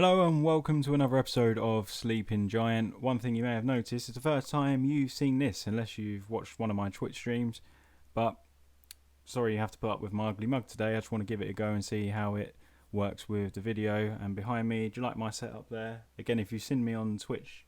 Hello and welcome to another episode of Sleeping Giant. One thing you may have noticed, it's the first time you've seen this, unless you've watched one of my Twitch streams. But sorry you have to put up with my ugly mug today. I just want to give it a go and see how it works with the video. And behind me, do you like my setup there? Again, if you've seen me on Twitch,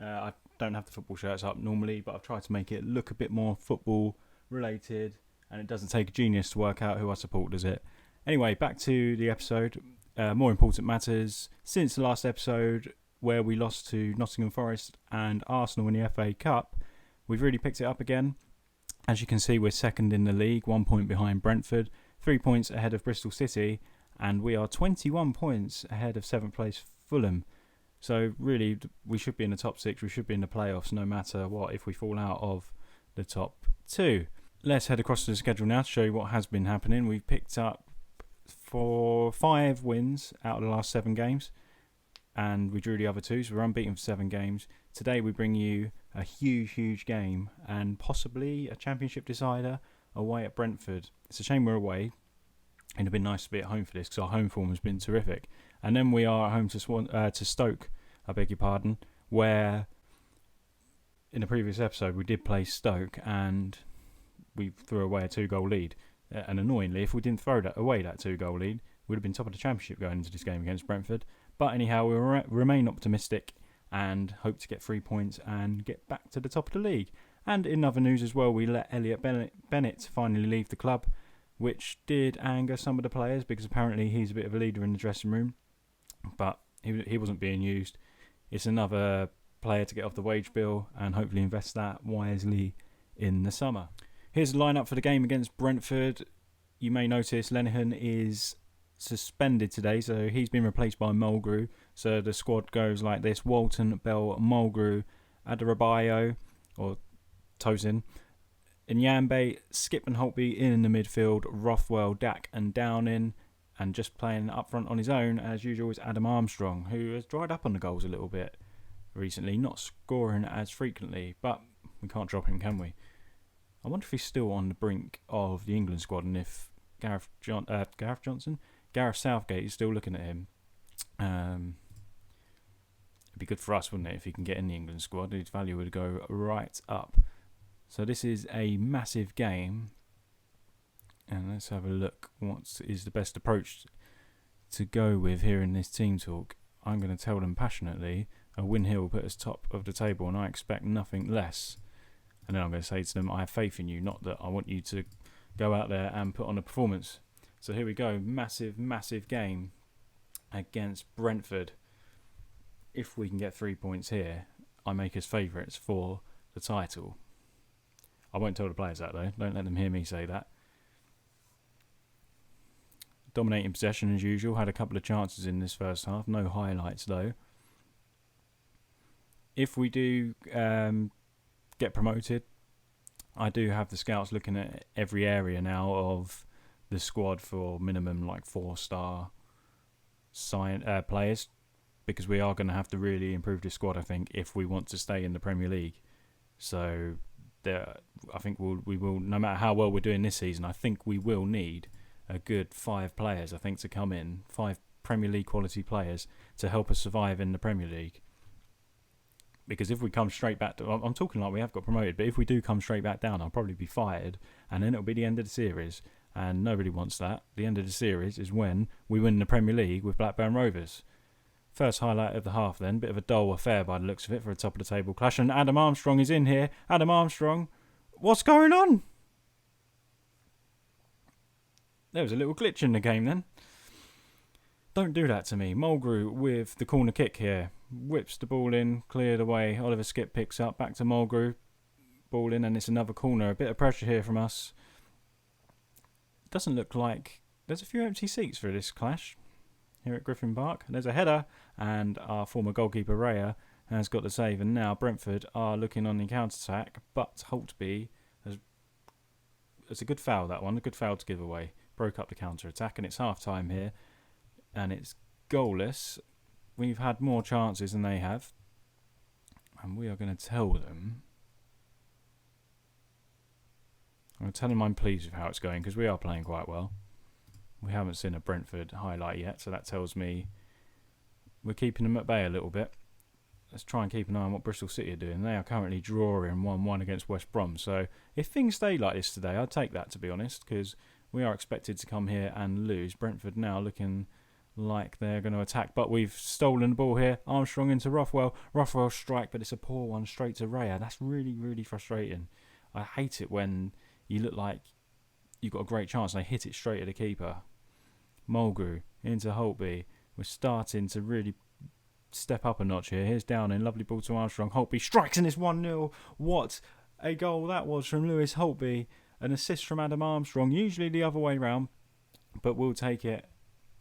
I don't have the football shirts up normally, but I've tried to make it look a bit more football related. And it doesn't take a genius to work out who I support, does it? Anyway, back to the episode. More important matters. Since the last episode where we lost to Nottingham Forest and Arsenal in the FA Cup, we've really picked it up again. As you can see, we're second in the league, 1 point behind Brentford, 3 points ahead of Bristol City, and we are 21 points ahead of 7th place Fulham. So really, we should be in the top 6, we should be in the playoffs no matter what if we fall out of the top 2. Let's head across to the schedule now to show you what has been happening. We've picked up for 5 wins out of the last 7 games, and we drew the other 2, so we're unbeaten for 7 games. Today we bring you a huge game and possibly a championship decider away at Brentford. It's a shame we're away. It'd have been nice to be at home for this because our home form has been terrific. And then we are at home to Stoke, I beg your pardon, where in the previous episode we did play Stoke and we threw away a 2-goal lead. And annoyingly, if we didn't throw away that 2-goal lead, we'd have been top of the championship going into this game against Brentford. But anyhow, we remain optimistic and hope to get 3 points and get back to the top of the league. And in other news as well, we let Elliot Bennett finally leave the club, which did anger some of the players because apparently he's a bit of a leader in the dressing room. But he wasn't being used. It's another player to get off the wage bill and hopefully invest that wisely in the summer. Here's the lineup for the game against Brentford. You may notice Lenihan is suspended today, so he's been replaced by Mulgrew. So the squad goes like this: Walton, Bell, Mulgrew, Adarabioyo, or Tosin, Nyambe, Skip and Holtby in the midfield, Rothwell, Dak and Downing, and just playing up front on his own, as usual, is Adam Armstrong, who has dried up on the goals a little bit recently, not scoring as frequently, but we can't drop him, can we? I wonder if he's still on the brink of the England squad and if Gareth Southgate is still looking at him. It'd be good for us, wouldn't it, if he can get in the England squad? His value would go right up. So this is a massive game. And let's have a look. What is the best approach to go with here in this team talk? I'm going to tell them passionately, a win here will put us top of the table and I expect nothing less. And then I'm going to say to them, I have faith in you, not that I want you to go out there and put on a performance. So here we go. Massive game against Brentford. If we can get 3 points here, I make us favourites for the title. I won't tell the players that though. Don't let them hear me say that. Dominating possession as usual. Had a couple of chances in this first half. No highlights though. If we do get promoted, I do have the scouts looking at every area now of the squad for minimum like 4-star players, because we are going to have to really improve the squad, I think, if we want to stay in the Premier League. So I think we will, no matter how well we're doing this season, I think we will need a good 5 players, I think, to come in, 5 Premier League quality players to help us survive in the Premier League. Because if we come straight back to, I'm talking like we have got promoted, but if we do come straight back down, I'll probably be fired, and then it'll be the end of the series, and nobody wants that. The end of the series is when we win the Premier League with Blackburn Rovers. First highlight of the half then, bit of a dull affair by the looks of it for a top of the table clash, and Adam Armstrong is in here. Adam Armstrong, what's going on? There was a little glitch in the game then. Don't do that to me. Mulgrew with the corner kick here. Whips the ball in, cleared away. Oliver Skip picks up, back to Mulgrew. Ball in, and it's another corner. A bit of pressure here from us. Doesn't look like... There's a few empty seats for this clash here at Griffin Park. There's a header, and our former goalkeeper, Raya, has got the save. And now Brentford are looking on the counter-attack, but Holtby has... It's a good foul, that one. A good foul to give away. Broke up the counter-attack, and it's half-time here. And it's goalless. We've had more chances than they have. And we are going to tell them... I'm going to tell them I'm pleased with how it's going, because we are playing quite well. We haven't seen a Brentford highlight yet, so that tells me we're keeping them at bay a little bit. Let's try and keep an eye on what Bristol City are doing. They are currently drawing 1-1 against West Brom. So if things stay like this today, I'd take that, to be honest, because we are expected to come here and lose. Brentford now looking like they're going to attack, but we've stolen the ball here. Armstrong into Rothwell. Rothwell strike, but it's a poor one straight to Raya. That's really, really frustrating. I hate it when you look like you've got a great chance and they hit it straight at the keeper. Mulgrew into Holtby. We're starting to really step up a notch here. Here's Downing. Lovely ball to Armstrong. Holtby strikes and it's 1-0. What a goal that was from Lewis Holtby. An assist from Adam Armstrong. Usually the other way round, but we'll take it.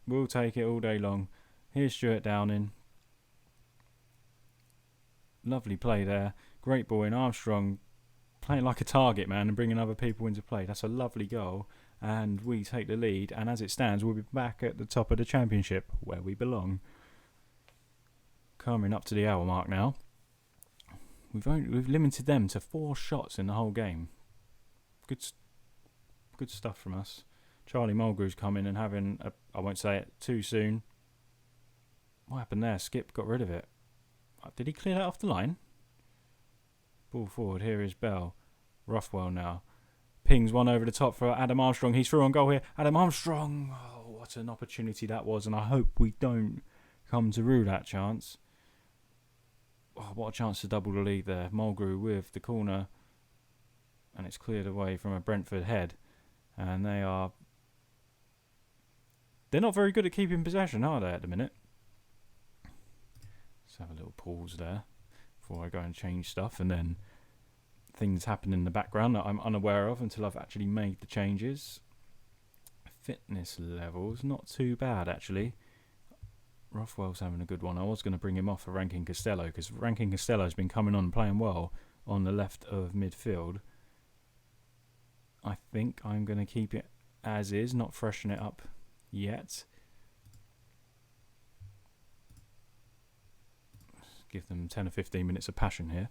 We'll take it all day long. Here's Stuart Downing. Lovely play there. Great ball in. Armstrong playing like a target man and bringing other people into play. That's a lovely goal. And we take the lead. And as it stands, we'll be back at the top of the championship where we belong. Coming up to the hour mark now. We've limited them to 4 shots in the whole game. Good stuff from us. Charlie Mulgrew's coming and having I won't say it too soon. What happened there? Skip got rid of it. Did he clear that off the line? Ball forward. Here is Bell. Rothwell now. Pings one over the top for Adam Armstrong. He's through on goal here. Adam Armstrong. Oh, what an opportunity that was. And I hope we don't come to rue that chance. Oh, what a chance to double the lead there. Mulgrew with the corner. And it's cleared away from a Brentford head. And they're not very good at keeping possession, are they, at the minute? Let's have a little pause there before I go and change stuff. And then things happen in the background that I'm unaware of until I've actually made the changes. Fitness levels, not too bad, actually. Rothwell's having a good one. I was going to bring him off for Rankin Costello because Rankin Costello's been coming on and playing well on the left of midfield. I think I'm going to keep it as is, not freshen it up yet. Give them 10 or 15 minutes of passion here.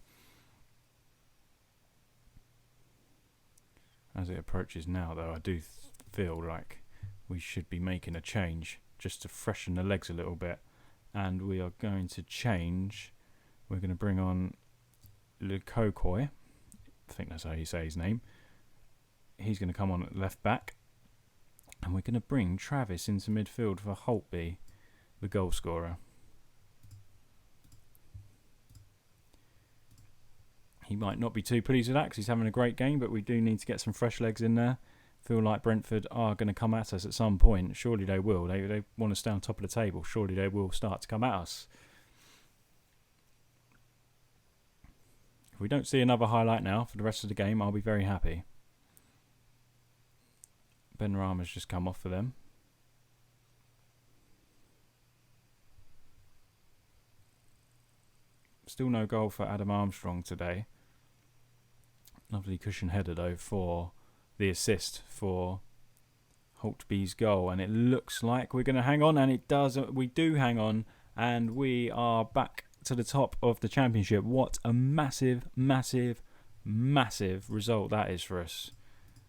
As it approaches now, though, I do feel like we should be making a change just to freshen the legs a little bit. And we are going to change. We're going to bring on Lukokoy. I think that's how you say his name. He's going to come on at left back. And we're going to bring Travis into midfield for Holtby, the goal scorer. He might not be too pleased with that because he's having a great game, but we do need to get some fresh legs in there. Feel like Brentford are going to come at us at some point. Surely they will. They want to stay on top of the table. Surely they will start to come at us. If we don't see another highlight now for the rest of the game, I'll be very happy. Ben Rama's just come off for them. Still no goal for Adam Armstrong today. Lovely cushion header though for the assist for Holtby's goal. And it looks like we're going to hang on, and it does. We do hang on, and we are back to the top of the championship. What a massive, massive, massive result that is for us.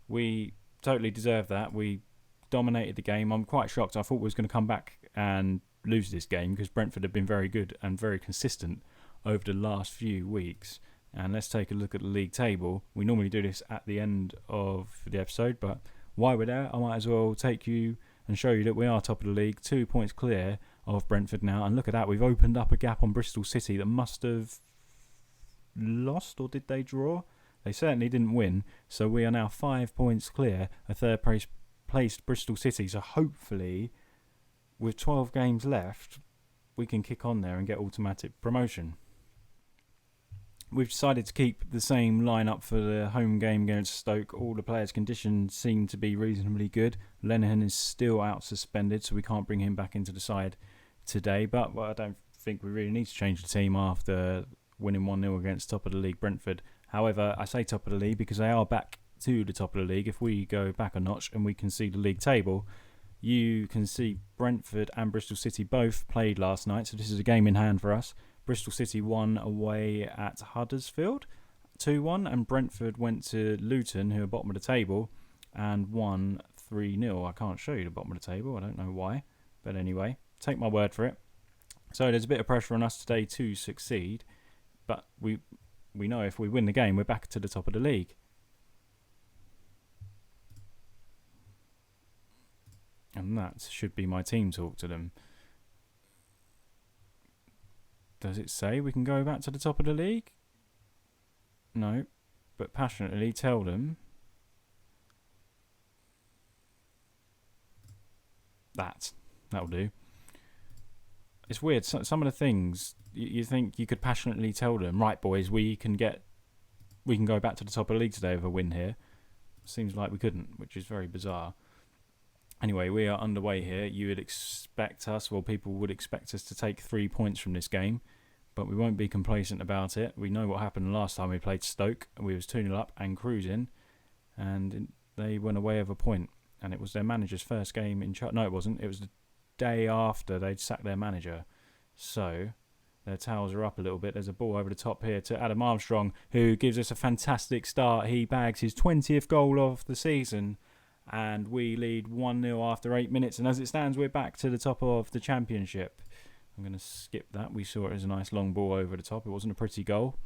We totally deserve that. We dominated the game. I'm quite shocked. I thought we was going to come back and lose this game because Brentford have been very good and very consistent over the last few weeks. And let's take a look at the league table. We normally do this at the end of the episode, but while we're there, I might as well take you and show you that we are top of the league, 2 points clear of Brentford now. And look at that, we've opened up a gap on Bristol City that must have lost, or did they draw? They certainly didn't win, so we are now 5 points clear of third placed Bristol City. So hopefully, with 12 games left, we can kick on there and get automatic promotion. We've decided to keep the same lineup for the home game against Stoke. All the players' conditions seem to be reasonably good. Lenihan is still out suspended, so we can't bring him back into the side today. But I don't think we really need to change the team after winning 1-0 against top of the league Brentford. However, I say top of the league because they are back to the top of the league. If we go back a notch and we can see the league table, you can see Brentford and Bristol City both played last night. So this is a game in hand for us. Bristol City won away at Huddersfield 2-1, and Brentford went to Luton, who are bottom of the table, and won 3-0. I can't show you the bottom of the table. I don't know why. But anyway, take my word for it. So there's a bit of pressure on us today to succeed, but we know if we win the game, we're back to the top of the league. And that should be my team talk to them. Does it say we can go back to the top of the league? No, but passionately tell them that'll do. It's weird. Some of the things you think you could passionately tell them, right, boys, we can go back to the top of the league today with a win here. Seems like we couldn't, which is very bizarre. Anyway, we are underway here. You would expect us, well, people would expect us to take 3 points from this game, but we won't be complacent about it. We know what happened last time we played Stoke. We was 2-0 up and cruising, and they went away with a point. And it was their manager's first game in charge. No, it wasn't. It was the day after they'd sacked their manager. So their towels are up a little bit. There's a ball over the top here to Adam Armstrong, who gives us a fantastic start. He bags his 20th goal of the season, and we lead 1-0 after 8 minutes. And as it stands, we're back to the top of the championship. I'm going to skip that. We saw it as a nice long ball over the top. It wasn't a pretty goal.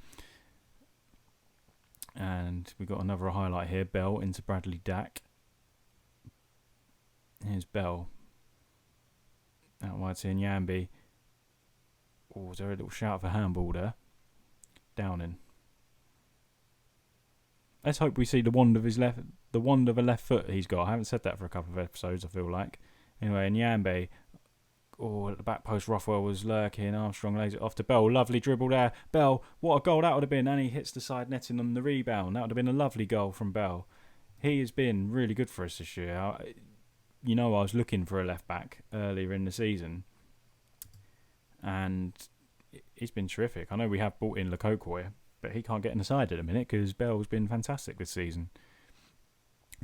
And we got another highlight here. Bell into Bradley Dack. Here's Bell. Out wide to Nyambi. Oh, is there a little shout for handball there? Downing. Let's hope we see the wand of a left foot he's got. I haven't said that for a couple of episodes, I feel like. Anyway, Nyambi. Oh, at the back post, Rothwell was lurking. Armstrong lays it off to Bell. Lovely dribble there. Bell, what a goal that would have been. And he hits the side netting on the rebound. That would have been a lovely goal from Bell. He has been really good for us this year. I was looking for a left back earlier in the season, and he's been terrific. I know we have brought in Lukokoy, but he can't get in the side at the minute because Bell's been fantastic this season.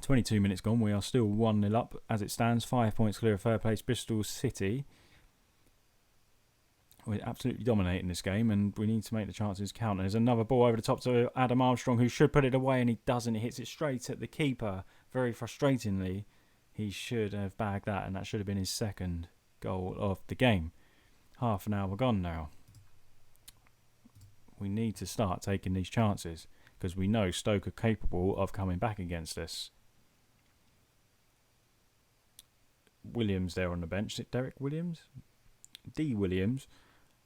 22 minutes gone, we are still 1-0 up as it stands, 5 points clear of third place Bristol City. We're absolutely dominating this game, and we need to make the chances count. And there's another ball over the top to Adam Armstrong, who should put it away, and he doesn't. He hits it straight at the keeper, very frustratingly. He should have bagged that, and that should have been his second goal of the game. Half an hour gone now. We need to start taking these chances because we know Stoke are capable of coming back against us. Williams there on the bench. Is it Derek Williams? D. Williams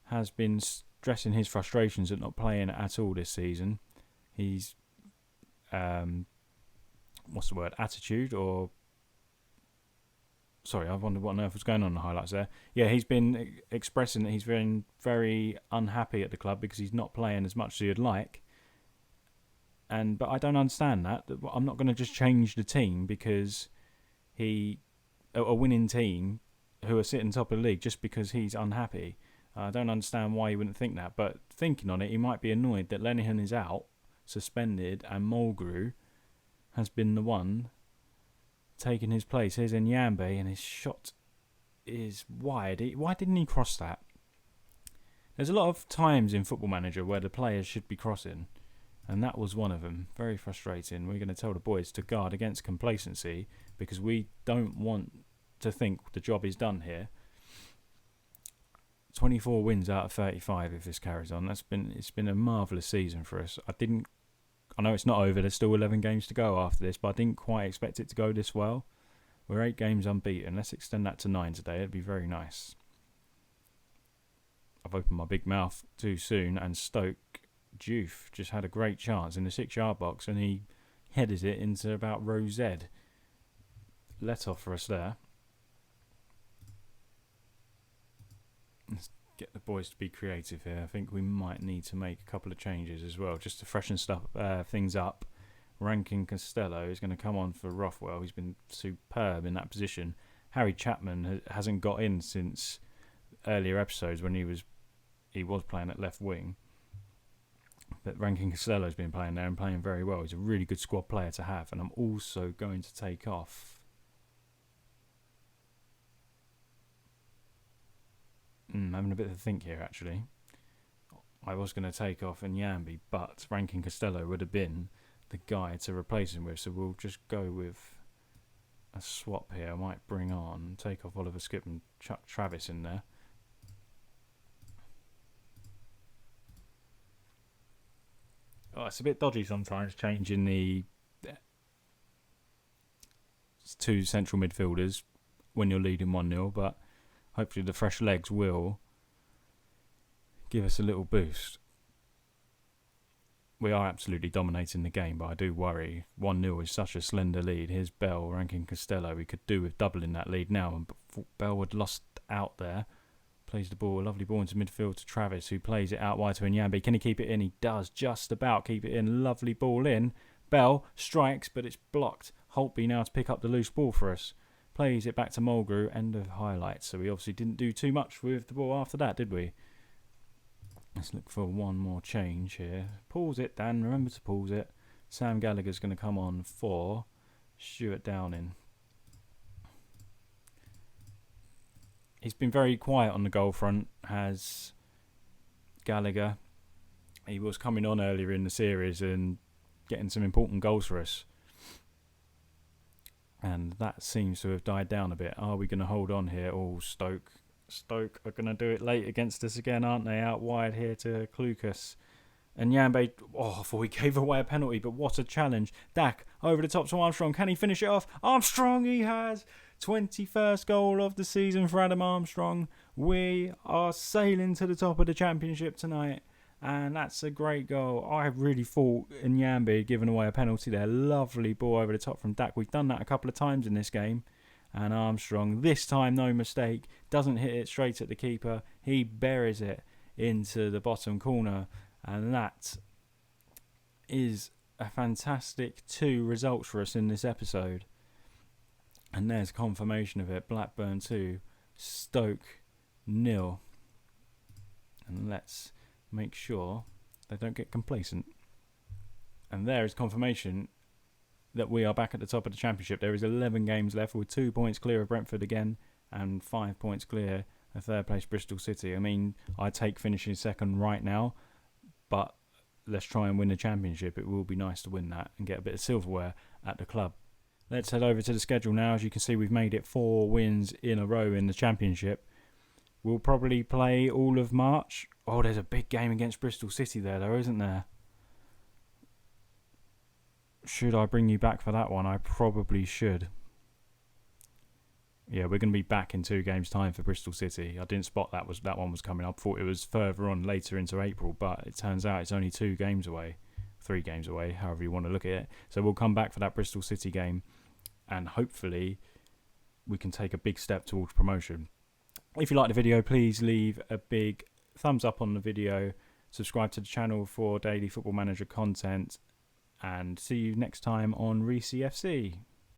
has been stressing his frustrations at not playing at all this season. He's, attitude or... Sorry, I wondered what on earth was going on in the highlights there. Yeah, he's been expressing that he's been very unhappy at the club because he's not playing as much as he'd like. But I don't understand that. I'm not going to just change the team because a winning team who are sitting top of the league just because he's unhappy. I don't understand why he wouldn't think that. But thinking on it, he might be annoyed that Lenihan is out, suspended, and Mulgrew has been the one taking his place. Here's Nyambe, and his shot is wide. Why didn't he cross that? There's a lot of times in Football Manager where the players should be crossing, and that was one of them. Very frustrating. We're going to tell the boys to guard against complacency because we don't want to think the job is done here. 24 wins out of 35 if this carries on. It's been a marvellous season for us. I know it's not over, there's still 11 games to go after this, but I didn't quite expect it to go this well. We're 8 games unbeaten. Let's extend that to 9 today. It'd be very nice. I've opened my big mouth too soon, and Stoke Diouf just had a great chance in the 6-yard box, and he headed it into about row Z. Let off for us there. Let's get the boys to be creative here. I think we might need to make a couple of changes as well, just to freshen things up. Rankin Costello is going to come on for Rothwell. He's been superb in that position. Harry Chapman hasn't got in since earlier episodes when he was playing at left wing. But Rankin Costello's been playing there and playing very well. He's a really good squad player to have. And I'm also going to take off having a bit of a think here, actually. I was going to take off Nyambi, but Rankin Costello would have been the guy to replace him with, so we'll just go with a swap here. I might take off Oliver Skip and chuck Travis in there. it's a bit dodgy sometimes changing the two central midfielders when you're leading 1-0, but hopefully the fresh legs will give us a little boost. We are absolutely dominating the game, but I do worry. 1-0 is such a slender lead. Here's Bell ranking Costello. We could do with doubling that lead now, and Bell had lost out there. Plays the ball, a lovely ball into midfield to Travis, who plays it out wide to Nyambe. Can he keep it in? He does just about keep it in. Lovely ball in. Bell strikes, but it's blocked. Holtby now to pick up the loose ball for us. Plays it back to Mulgrew. End of highlights. So we obviously didn't do too much with the ball after that, did we? Let's look for one more change here. Pause it, Dan. Remember to pause it. Sam Gallagher's going to come on for Stuart Downing. He's been very quiet on the goal front, has Gallagher. He was coming on earlier in the series and getting some important goals for us. And that seems to have died down a bit. Are we going to hold on here? Oh, Stoke are going to do it late against us again, aren't they? Out wide here to Klukas. And Nyambe, I thought he gave away a penalty, but what a challenge. Dak over the top to Armstrong. Can he finish it off? Armstrong, he has. 21st goal of the season for Adam Armstrong. We are sailing to the top of the championship tonight. And that's a great goal. I really thought Nyambe had given away a penalty there. Lovely ball over the top from Dak. We've done that a couple of times in this game. And Armstrong, this time no mistake, doesn't hit it straight at the keeper. He buries it into the bottom corner. And that is a fantastic 2 results for us in this episode. And there's confirmation of it. Blackburn 2, Stoke 0. And let's make sure they don't get complacent. And there is confirmation that we are back at the top of the championship. There is 11 games left. We're 2 points clear of Brentford again and 5 points clear of third place Bristol City. I mean, I take finishing second right now, but let's try and win the championship. It will be nice to win that and get a bit of silverware at the club. Let's head over to the schedule now. As you can see, we've made it 4 wins in a row in the championship. We'll probably play all of March. Oh, there's a big game against Bristol City there, though, isn't there? Should I bring you back for that one? I probably should. Yeah, we're going to be back in 2 games' time for Bristol City. I didn't spot that one was coming up. Thought it was further on later into April, but it turns out it's only 2 games away. 3 games away, however you want to look at it. So we'll come back for that Bristol City game and hopefully we can take a big step towards promotion. If you like the video, please leave a big thumbs up on the video. Subscribe to the channel for daily Football Manager content. And see you next time on Reece FC.